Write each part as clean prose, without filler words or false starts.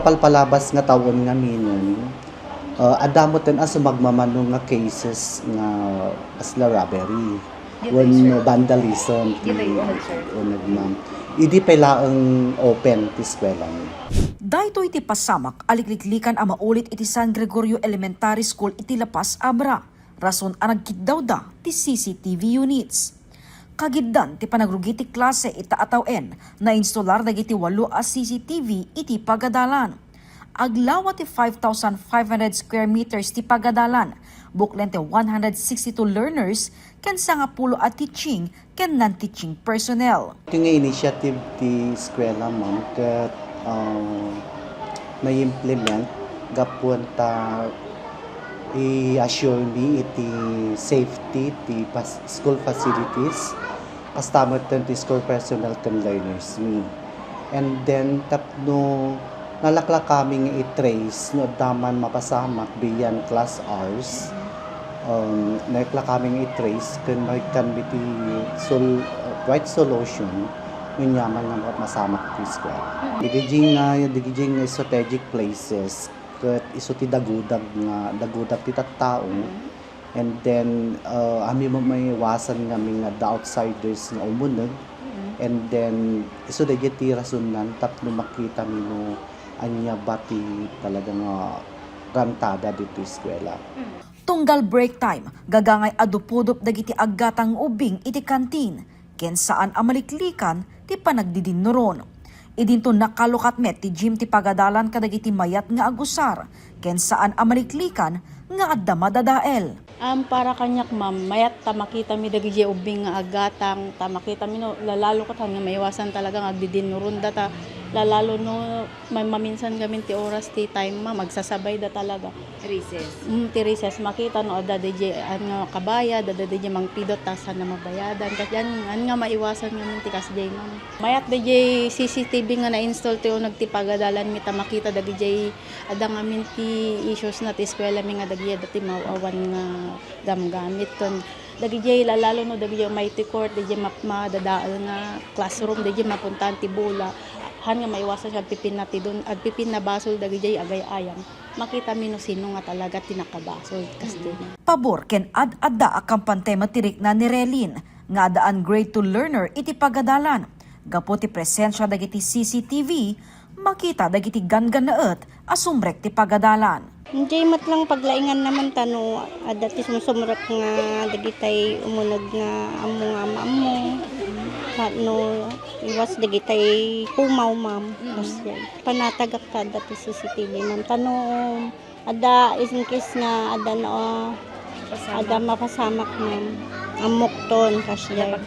palpalabas nga taon nga minon, adamo ten as magmamano nga cases nga asla robbery. When vandalism, unag ma'am. Idi pala ang open ti eskwela ni. Daytoy iti pasamak alikliklikan a maulit iti San Gregorio Elementary School iti Lapas Abra. Rason a nagkiddaw da ti CCTV units. Kagiddan ti panagrugi ti klase itaatawen na instalar dagiti 8 a CCTV iti pagadalan. Aglawa ti 5,500 square meters ti pagadalan. Buklen ti 162 learners ken sa nga pulo a teaching ken non-teaching personnel. Ito nga initiative ti eskwela ma'am kat na-implement gapon ta i-assure ni iti safety ti school facilities kastamot ti school personnel ken learners mi. And then tapno nalakla kami nga i-trace no daman mapasamak beyond class hours. Nalakla kami nga i-trace kun may kan biti right solution nyaman nga masamak ti school. Digijing nga strategic places ket isu ti dagudag ti tattao. And then ami mo may iwasan nga the outsiders nga umuneg. And then isu dagiti rasunan tapno makita mi anya bati talaga nga rantada dito eskwela. Tunggal break time, gagangay adupudop dagiti aggatang ubing iti kantin, ken saan amaliklikan ti panagdidinnuron. Idinto nakalukat met ti gym ti pagadalan kadagiti mayat nga agusar, ken saan amaliklikan nga adda madadael. Para kanyak ma'am, mayat ta makita mi dagiti ubing nga agatang, ta makita mi no lalalo kat nga maiwasan talaga nga agdidinnuron data. Lalalo no maminsan gamin ti oras ti time magsasabay da talaga Recess. ti recess makita no ada DJ nga kabaya da DJ mangpidot tasan na mabayadan kat yan nga maiwasan ngamin ti kasjay ma'am mayat DJ CCTV nga na-install ti unag ti pagadalan mi ta makita da DJ ada ngamin ti issues na ti eskwela mi nga dagiti dati mawawan nga gamgamit kon dagiti lalalo no dagiti mighty court dagiti madadaal nga classroom dagiti mapuntahan ti bula han nga maiwasan siya pipin na ti doon at pipin na basol dagiti agay ayam makita mi no sino nga talaga tinakabasol kasi Pabor ken ad-adda a kampantema tirik na ni Relin nga adaan grade 2 learner iti pagadalan. Gapo ti presensya dagiti CCTV makita dagiti gangganaet asumrek ti pagadalan. Hindi mat lang paglaingan naman tano dati sumusumrek nga dagitay umunag nga amo nga maamo. No iwas dagitay pumaw ma'am. Panatagak ta dati CCTV ma'am tanom ada in case nga ada no ada mapasamak ma'am amok ton kasya.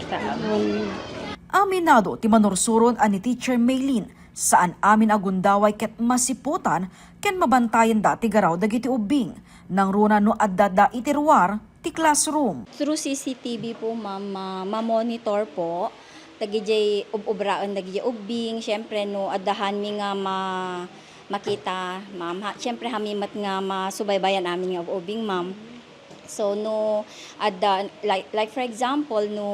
Aminado ti manursuron ani Teacher Maylin saan amin agundaway ket masiputan ken mabantayan dati garaw dagiti ubing nang runa no adda iti ruwar ti classroom. Through CCTV po ma'am, ma-monitor po dagiti ubraon dagiti ubing, syempre no addahan mi nga makita ma'am. Syempre hamimat nga masubaybayan amin nga ubing ma'am. So no adda like for example no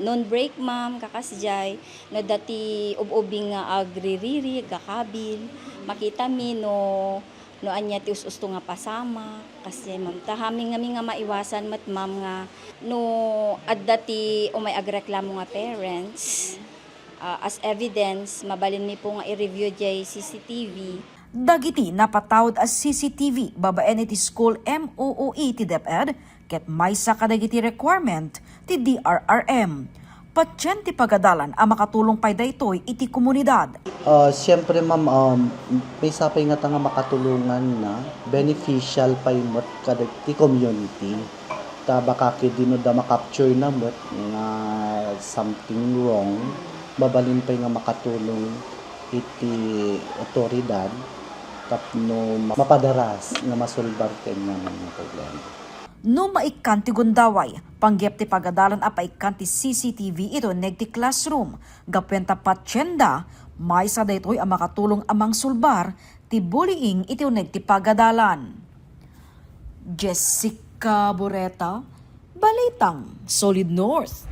non break ma'am kakasjay no dati ubing nga agririri kakabil makita mi no anya ti usto nga pasama kasi ma'am ta hami nga maiwasan mat ma'am nga no adda ti umay agreklamo nga parents as evidence mabalin mi po nga i-review jay CCTV. Dagiti napatawad as CCTV babaen iti school MOOE ti DepEd ket maysa kadagiti requirement ti DRRM. Patyen ti pagadalan ang makatulong pay daytoy iti komunidad. Siyempre ma'am, may sapay nga nga makatulungan na beneficial pay mo kada ti community. Ta baka kidino da makapture na mo nga something wrong, babalin pay nga makatulong iti otoridad tapno mapadaras nga masolbar ken nga mga problema. No maikan ti gundaway, panggep ti pagadalan a paikan ti CCTV ito neg ti classroom. Gapwenta patsyenda, may sa daytoy ang makatulong amang sulbar ti bullying ito neg ti pagadalan. Jessica Boreta, Balitang Solid North.